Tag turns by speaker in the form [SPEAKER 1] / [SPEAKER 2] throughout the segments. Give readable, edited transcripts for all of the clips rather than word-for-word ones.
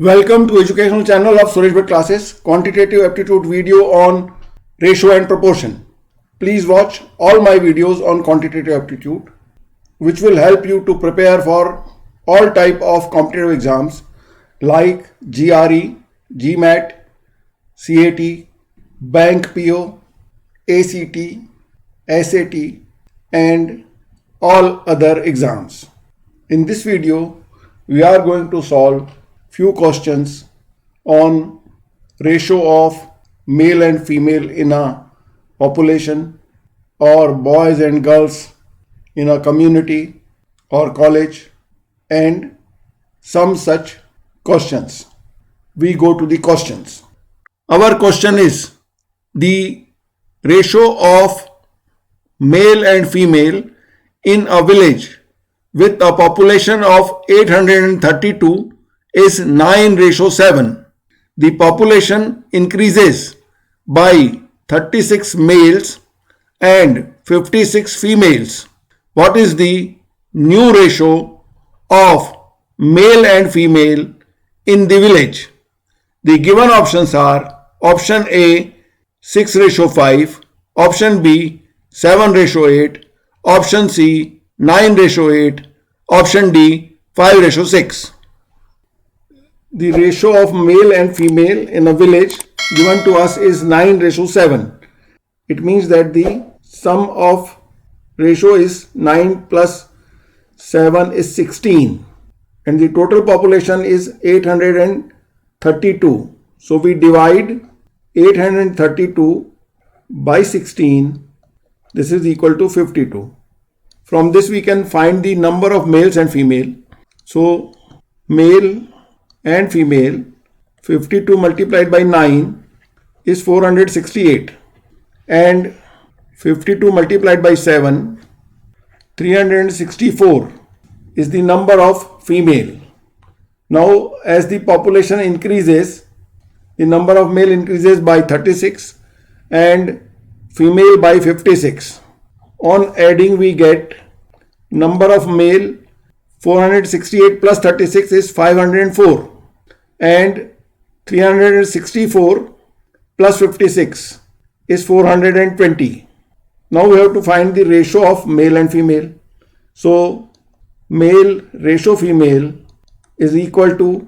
[SPEAKER 1] Welcome to educational channel of sureshbhattclasses quantitative aptitude video on ratio and proportion. Please watch all my videos on quantitative aptitude which will help you to prepare for all type of competitive exams like GRE, GMAT, CAT, Bank PO, ACT, SAT and all other exams. In this video, we are going to solve few questions on ratio of male and female in a population or boys and girls in a community or college and some such questions. We go to the questions. Our question is the ratio of male and female in a village with a population of 832 is 9:7. The population increases by 36 males and 56 females. What is the new ratio of male and female in the village? The given options are option A 6:5, option B 7:8, option C 9:8, option D 5:6. The ratio of male and female in a village given to us is 9:7. It means that the sum of ratio is 9 plus 7 is 16 and the total population is 832. So we divide 832 by 16. This is equal to 52. From this we can find the number of males and female. So male and female, 52 multiplied by 9 is 468 and 52 multiplied by 7, 364 is the number of female. Now as the population increases, the number of male increases by 36 and female by 56. On adding we get number of male 468 plus 36 is 504 and 364 plus 56 is 420. Now we have to find the ratio of male and female. So male ratio female is equal to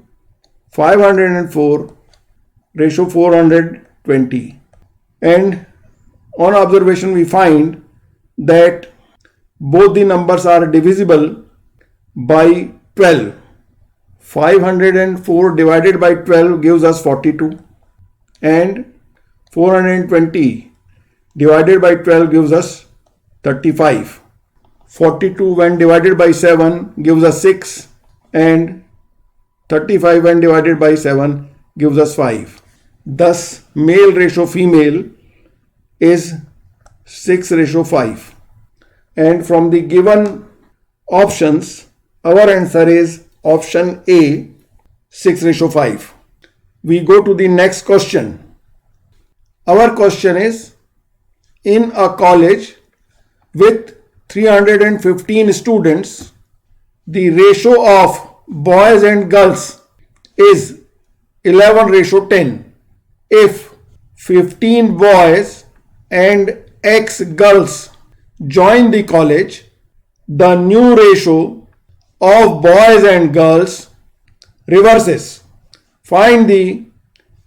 [SPEAKER 1] 504 ratio 420, and on observation we find that both the numbers are divisible by 12. 504 divided by 12 gives us 42 and 420 divided by 12 gives us 35. 42 when divided by 7 gives us 6 and 35 when divided by 7 gives us 5. Thus male ratio female is 6:5, and from the given options our answer is option A 6:5. We go to the next question. Our question is, in a college with 315 students, the ratio of boys and girls is 11:10. If 15 boys and X girls join the college, the new ratio of boys and girls reverses. Find the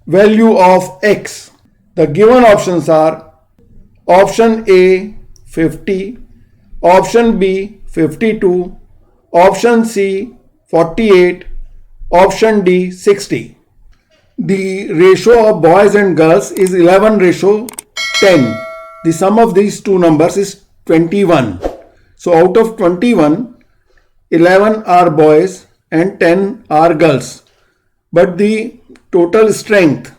[SPEAKER 1] value of X. The given options are option A 50, option B 52, option C 48, option D 60. The ratio of boys and girls is 11:10. The sum of these two numbers is 21. So out of 21, 11 are boys and 10 are girls. But the total strength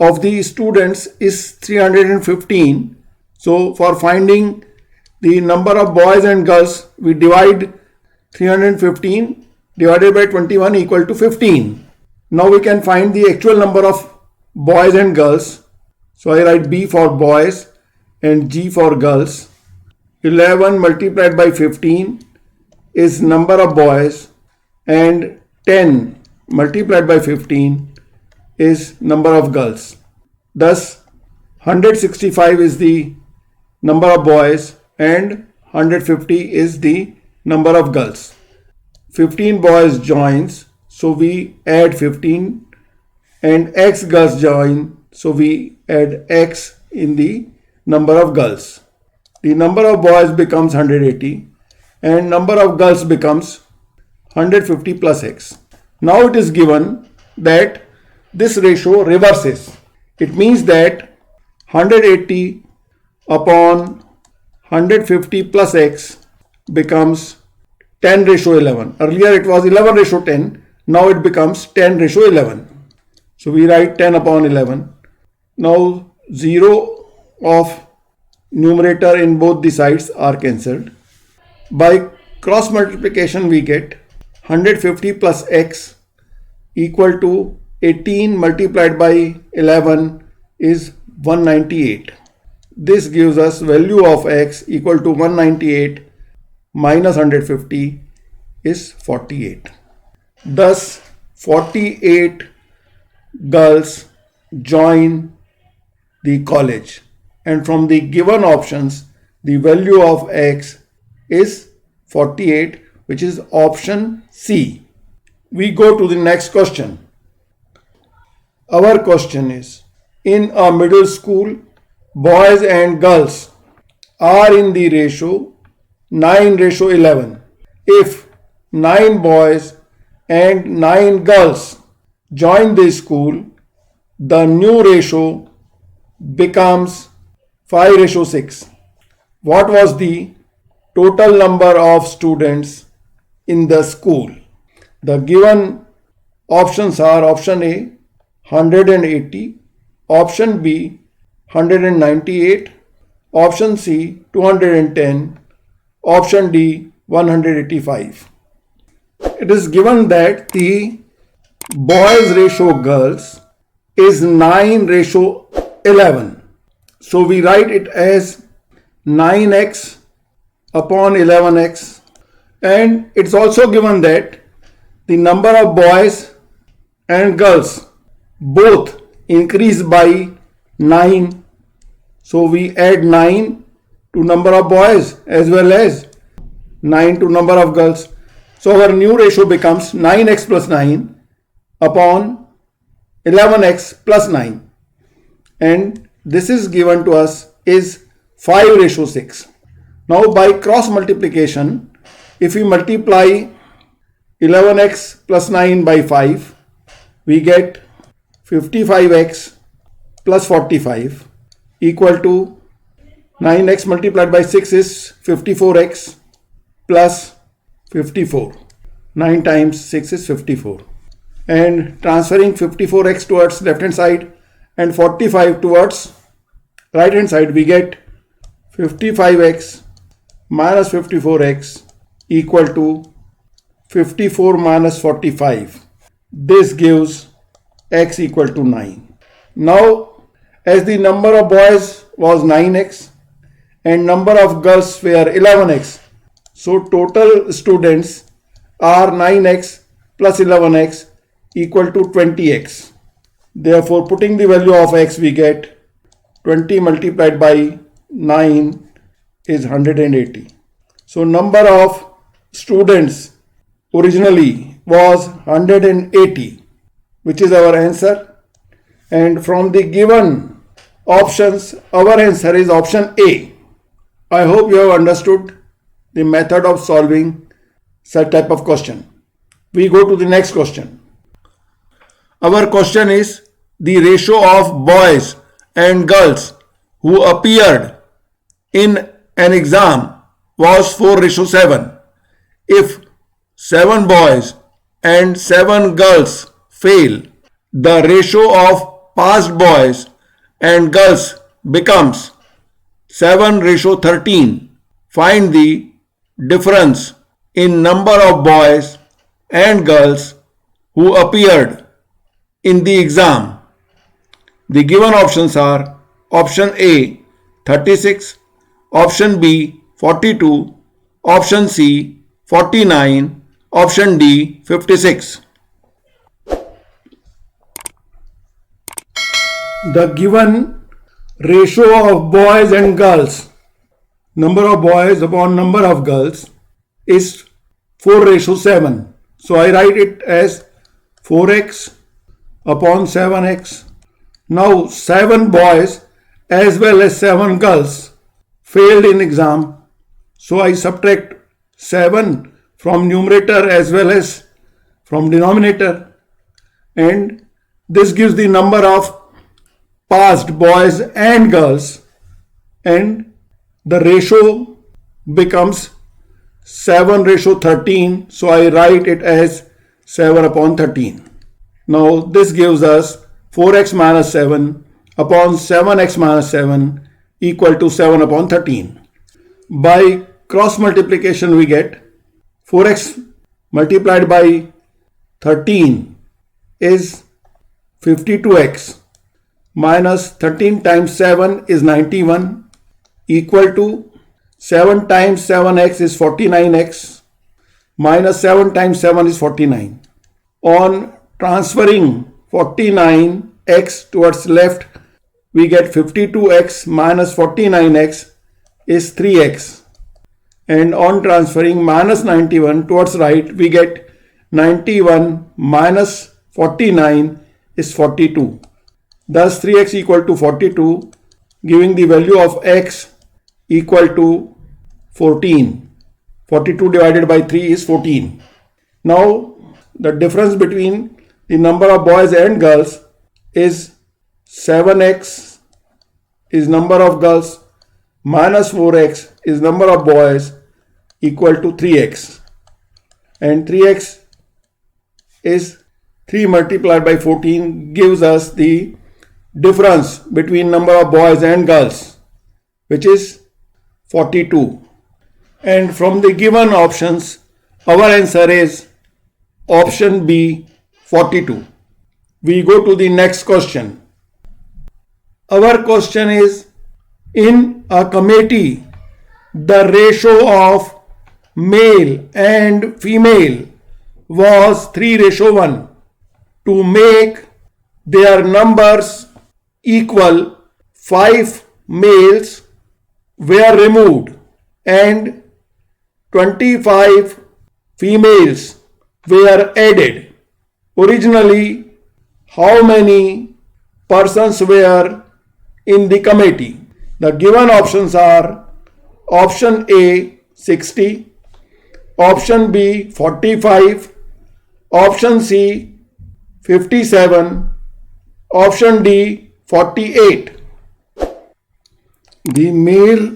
[SPEAKER 1] of the students is 315. So for finding the number of boys and girls, we divide 315 divided by 21 equal to 15. Now we can find the actual number of boys and girls. So I write B for boys and G for girls. 11 multiplied by 15 is number of boys and 10 multiplied by 15 is number of girls. Thus 165 is the number of boys and 150 is the number of girls. 15 boys joins, so we add 15, and x girls join, so we add x in the number of girls. The number of boys becomes 180 and number of girls becomes 150 plus x. Now it is given that this ratio reverses. It means that 180 upon 150 plus x becomes 10:11. Earlier it was 11:10. Now it becomes 10:11. So we write 10 upon 11. Now 0 of numerator in both the sides are cancelled. By cross multiplication we get 150 plus x equal to 18 multiplied by 11 is 198. This gives us value of x equal to 198 minus 150 is 48. Thus 48 girls join the college, and from the given options the value of x is 48, which is option C. We go to the next question. Our question is, in a middle school, boys and girls are in the ratio 9:11. If 9 boys and 9 girls join the school, the new ratio becomes 5:6. What was the total number of students in the school? The given options are option A 180, option B 198, option C 210, option D 185. It is given that the boys ratio girls is 9:11. So we write it as 9x upon 11x, and it's also given that the number of boys and girls both increase by 9. So we add 9 to number of boys as well as 9 to number of girls. So our new ratio becomes 9x plus 9 upon 11x plus 9. And this is given to us is 5:6. Now by cross multiplication, if we multiply 11x plus 9 by 5, we get 55x plus 45 equal to 9x multiplied by 6 is 54x plus 54. 9 times 6 is 54. And transferring 54x towards left hand side and 45 towards right hand side, we get 55x minus 54x equal to 54 minus 45. This gives x equal to 9. Now, as the number of boys was 9x and number of girls were 11x, so total students are 9x plus 11x equal to 20x. Therefore, putting the value of x, we get 20 multiplied by 9 is 180. So number of students originally was 180, which is our answer. And from the given options, our answer is option A. I hope you have understood the method of solving such type of question. We go to the next question. Our question is, the ratio of boys and girls who appeared in an exam was 4:7. If 7 boys and 7 girls fail, the ratio of passed boys and girls becomes 7:13. Find the difference in number of boys and girls who appeared in the exam. The given options are option A 36, option B 42, option C 49, option D 56. The given ratio of boys and girls, number of boys upon number of girls, is 4:7. So I write it as 4x upon 7x. Now 7 boys as well as 7 girls failed in exam. So I subtract 7 from numerator as well as from denominator, and this gives the number of passed boys and girls, and the ratio becomes 7:13. So I write it as 7 upon 13. Now this gives us 4x minus 7 upon 7x minus 7 equal to 7 upon 13. By cross multiplication we get 4x multiplied by 13 is 52x minus 13 times 7 is 91 equal to 7 times 7x is 49x minus 7 times 7 is 49. On transferring 49x towards left, we get 52x minus 49x is 3x, and on transferring minus 91 towards right, we get 91 minus 49 is 42. Thus 3x equal to 42, giving the value of x equal to 14. 42 divided by 3 is 14. Now the difference between the number of boys and girls is 7x is number of girls minus 4x is number of boys equal to 3x, and 3x is 3 multiplied by 14 gives us the difference between number of boys and girls, which is 42. And from the given options, our answer is option B, 42. We go to the next question. Our question is, in a committee, the ratio of male and female was 3:1. To make their numbers equal, 5 males were removed and 25 females were added. Originally, how many persons were in the committee? The given options are option A 60, option B 45, option C 57, option D 48. The male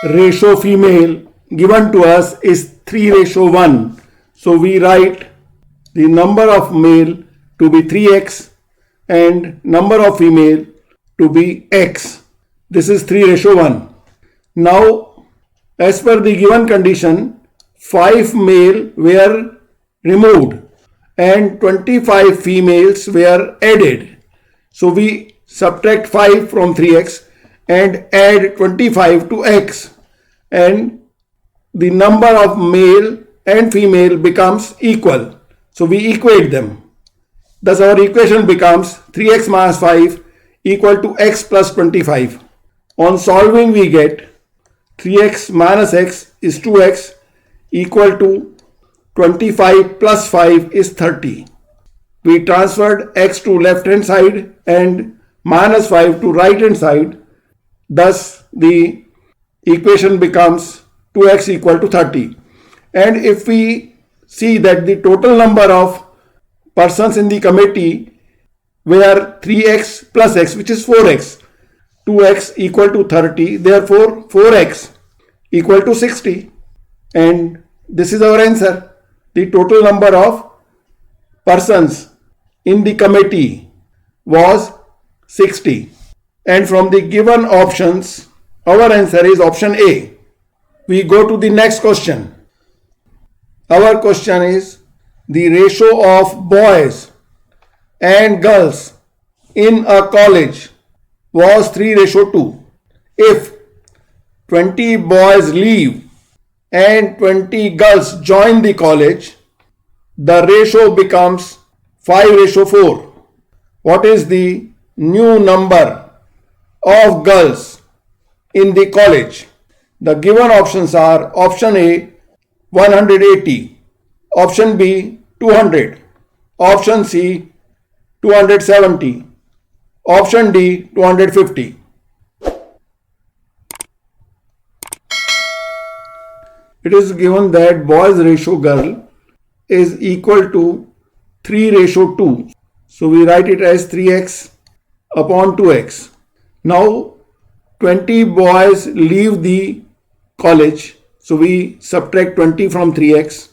[SPEAKER 1] ratio female given to us is 3:1. So we write the number of male to be 3x and number of female to be x. This is 3:1. Now, as per the given condition, 5 male were removed and 25 females were added. So we subtract 5 from 3x and add 25 to x, and the number of male and female becomes equal. So we equate them. Thus our equation becomes 3x minus 5 equal to x plus 25. On solving we get 3x minus x is 2x equal to 25 plus 5 is 30. We transferred x to left hand side and minus 5 to right hand side. Thus the equation becomes 2x equal to 30. And if we see that the total number of persons in the committee were 3x plus x, which is 4x, 2x equal to 30, therefore 4x equal to 60. And this is our answer. The total number of persons in the committee was 60. And from the given options, our answer is option A. We go to the next question. Our question is, the ratio of boys and girls in a college was 3:2. If 20 boys leave and 20 girls join the college, the ratio becomes 5:4. What is the new number of girls in the college. The given options are option A 180, option B 200, option C 270, option D 250. It is given that boys ratio girl is equal to 3:2. So we write it as 3x upon 2x. Now 20 boys leave the college. So we subtract 20 from 3x,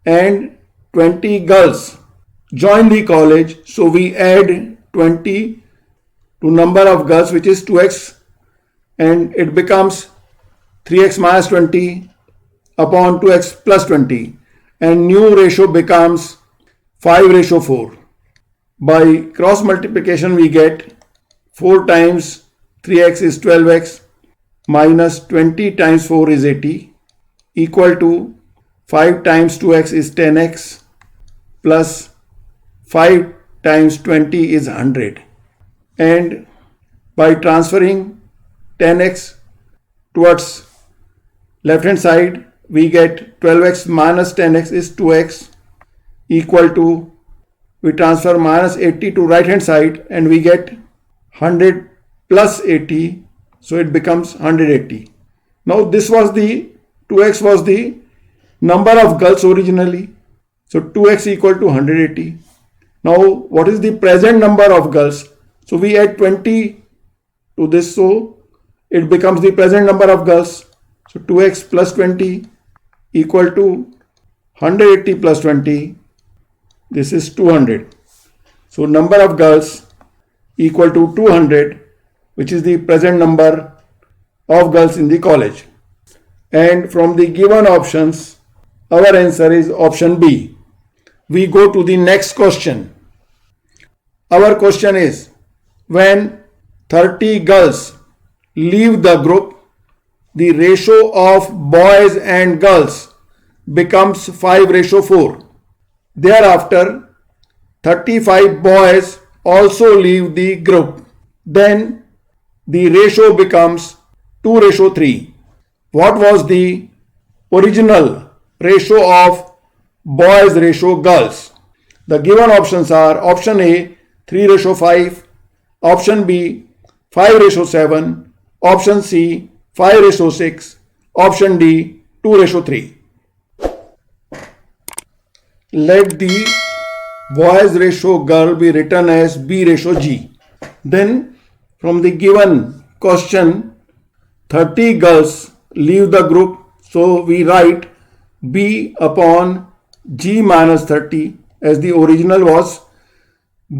[SPEAKER 1] and 20 girls join the college. So we add 20 to number of girls, which is 2x, and it becomes 3x minus 20 upon 2x plus 20, and new ratio becomes 5:4. By cross multiplication we get 4 times 3x is 12x minus 20 times 4 is 80 equal to 5 times 2x is 10x plus 5 times 20 is 100. And by transferring 10x towards left hand side, we get 12x minus 10x is 2x equal to, we transfer minus 80 to right hand side and we get 100 plus 80, so it becomes 180. Now this was the 2x was the number of girls originally, so 2x equal to 180. Now what is the present number of girls? So we add 20 to this, so it becomes the present number of girls. So 2x plus 20 equal to 180 plus 20, this is 200. So number of girls equal to 200, which is the present number of girls in the college. And from the given options, our answer is option B. We go to the next question. Our question is, when 30 girls leave the group, the ratio of boys and girls becomes 5:4. Thereafter, 35 boys also leave the group. Then the ratio becomes 2:3. What was the original ratio of boys ratio girls? The given options are option A 3:5, option B 5:7, option C 5:6, option D 2:3. Let the boys ratio girl be written as B:G. Then from the given question, 30 girls leave the group, so we write B upon G minus 30, as the original was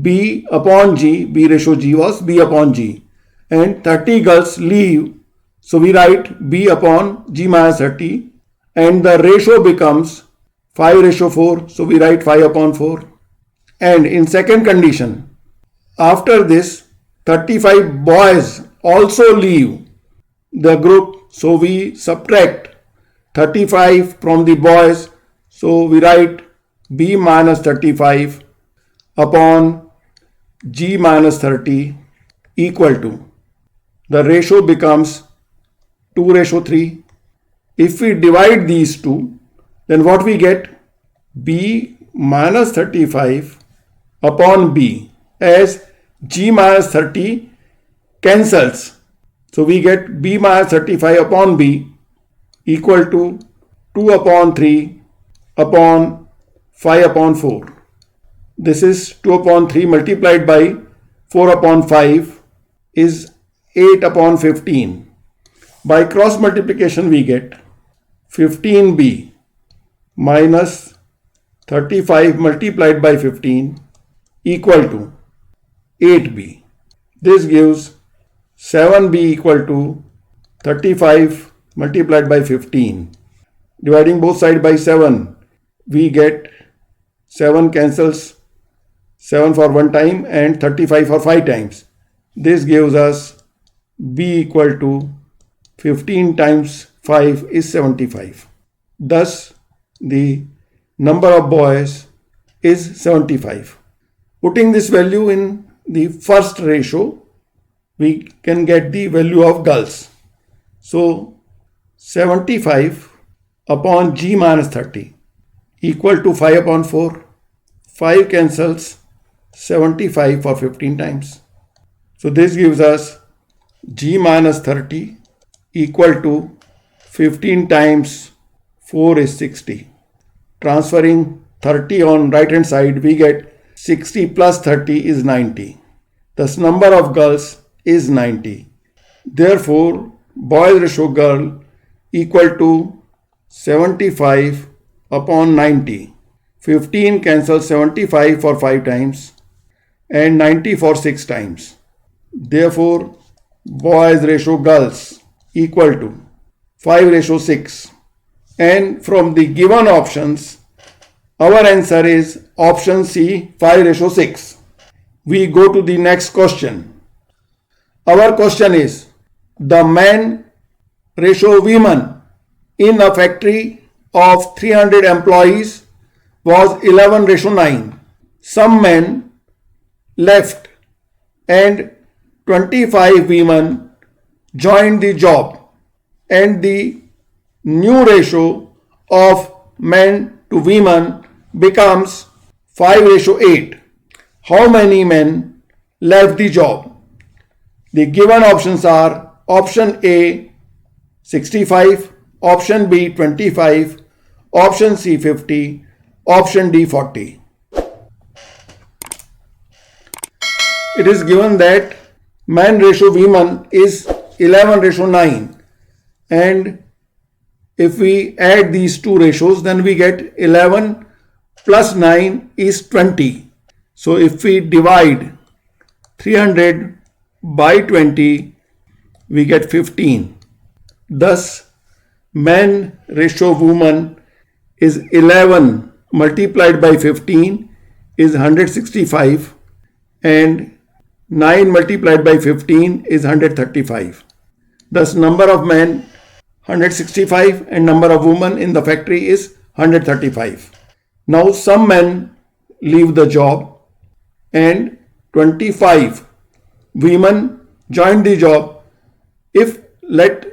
[SPEAKER 1] B upon G, B:G was B upon G, and 30 girls leave, so we write B upon G minus 30, and the ratio becomes 5:4, so we write 5 upon 4. And in second condition, after this 35 boys also leave the group, so we subtract 35 from the boys, so we write B minus 35 upon G minus 30 equal to, the ratio becomes 2:3. If we divide these two, then what we get? B minus 35 upon B, as G minus 30 cancels. So we get B minus 35 upon B equal to 2 upon 3 upon 5 upon 4. This is 2 upon 3 multiplied by 4 upon 5 is 8 upon 15. By cross multiplication we get 15B minus 35 multiplied by 15 equal to 8B. This gives 7B equal to 35 multiplied by 15. Dividing both sides by 7, we get 7 cancels, 7 for one time and 35 for 5 times. This gives us B equal to 15 times 5 is 75. Thus, the number of boys is 75. Putting this value in the first ratio, we can get the value of girls. So 75 upon G minus 30 equal to 5 upon 4. 5 cancels 75 for 15 times. So this gives us G minus 30 equal to 15 times 4 is 60. Transferring 30 on right hand side, we get 60 plus 30 is 90. Thus number of girls is 90. Therefore, boys ratio girl equal to 75 upon 90. 15 cancels 75 for 5 times and 90 for 6 times. Therefore, boys ratio girls equal to 5:6. And from the given options, our answer is option C, 5:6. We go to the next question. Our question is, the man ratio women in a factory of 300 employees was 11:9. Some men left and 25 women joined the job, and the new ratio of men to women becomes 5:8. How many men left the job? The given options are option A 65, option B 25, option C 50, option D 40. It is given that man ratio women is 11:9, and if we add these two ratios, then we get 11 plus 9 is 20. So if we divide 300 by 20, we get 15. Thus, man ratio woman is 11 multiplied by 15 is 165, and 9 multiplied by 15 is 135. Thus, number of men 165 and number of women in the factory is 135. Now, some men leave the job and 25 women join the job. If let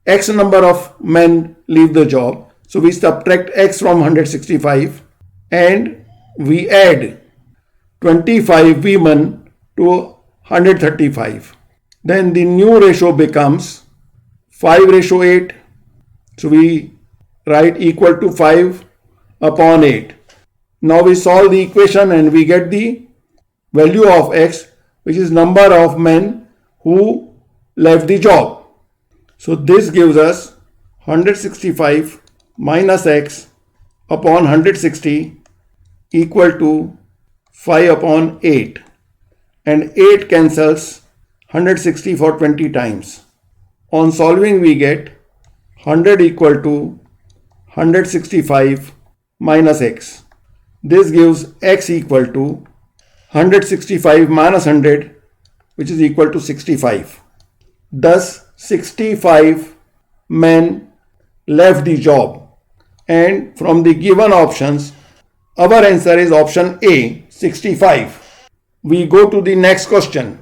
[SPEAKER 1] X number of men leave the job, so we subtract X from 165 and we add 25 women to 135. Then the new ratio becomes 5:8. So we write equal to 5 upon 8. Now we solve the equation and we get the value of X, which is number of men who left the job. So this gives us 165 minus X upon 160 equal to 5 upon 8. And 8 cancels 160 for 20 times. On solving, we get 100 equal to 165 minus X. This gives X equal to 165 minus 100, which is equal to 65. Thus, 65 men left the job. And from the given options, our answer is option A, 65. We go to the next question.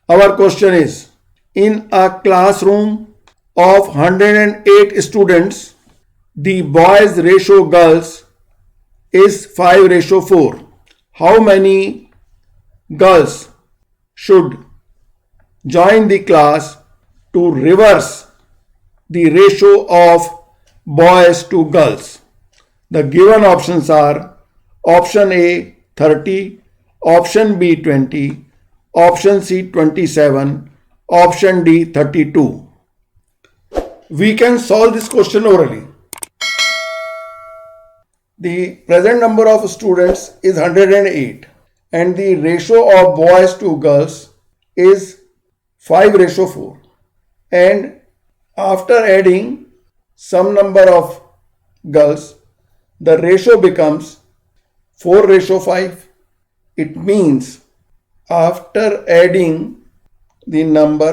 [SPEAKER 1] Our question is, in a classroom of 108 students, the boys ratio girls is 5:4. How many girls should join the class to reverse the ratio of boys to girls? The given options are option A 30, option B 20, option C 27, option D 32. We can solve this question orally. The present number of students is 108 and the ratio of boys to girls is 5:4. And after adding some number of girls, the ratio becomes 4:5. It means after adding the number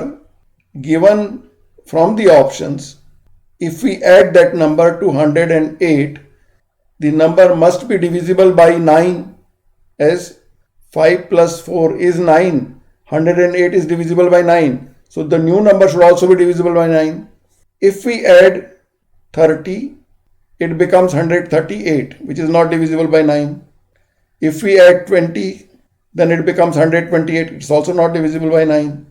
[SPEAKER 1] given from the options, if we add that number to 108, the number must be divisible by 9, as 5 plus 4 is 9. 108 is divisible by 9. So the new number should also be divisible by 9. If we add 30, it becomes 138, which is not divisible by 9. If we add 20, then it becomes 128. It's also not divisible by 9.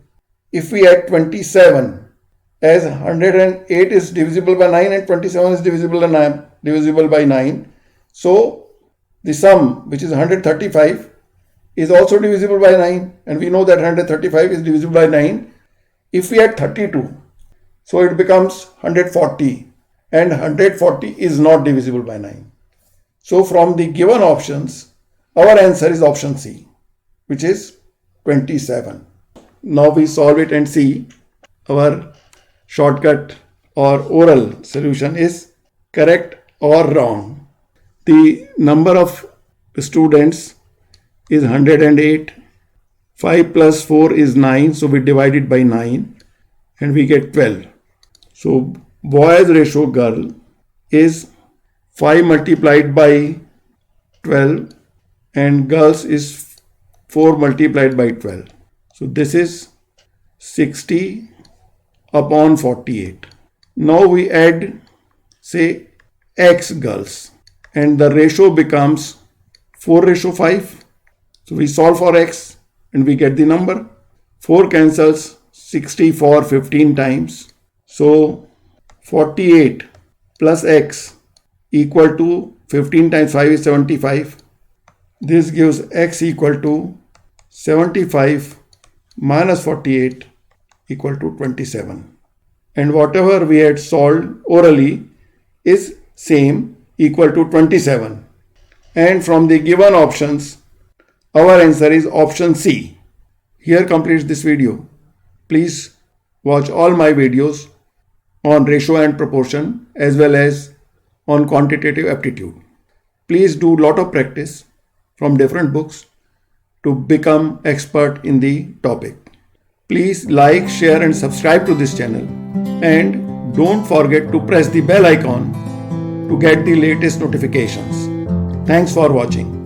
[SPEAKER 1] If we add 27, as 108 is divisible by 9 and 27 is divisible by 9. So the sum, which is 135, is also divisible by 9. And we know that 135 is divisible by 9. If we add 32, so it becomes 140. And 140 is not divisible by 9. So from the given options, our answer is option C, which is 27. Now we solve it and see our shortcut or oral solution is correct or wrong. The number of students is 108. 5 plus 4 is 9, so we divide it by 9 and we get 12. So boys ratio girl is 5 multiplied by 12 and girls is 4 multiplied by 12. So this is 60 upon 48. Now we add, say, x girls and the ratio becomes 4:5. So we solve for x and we get the number. 4 cancels 60 for 15 times. So 48 plus x equal to 15 times 5 is 75. This gives x equal to 75 minus 48 equal to 27. And whatever we had solved orally is same, equal to 27. And from the given options, our answer is option C. Here completes this video. Please watch all my videos on ratio and proportion as well as on quantitative aptitude. Please do lot of practice from different books to become expert in the topic. Please like, share and subscribe to this channel and don't forget to press the bell icon to get the latest notifications. Thanks for watching.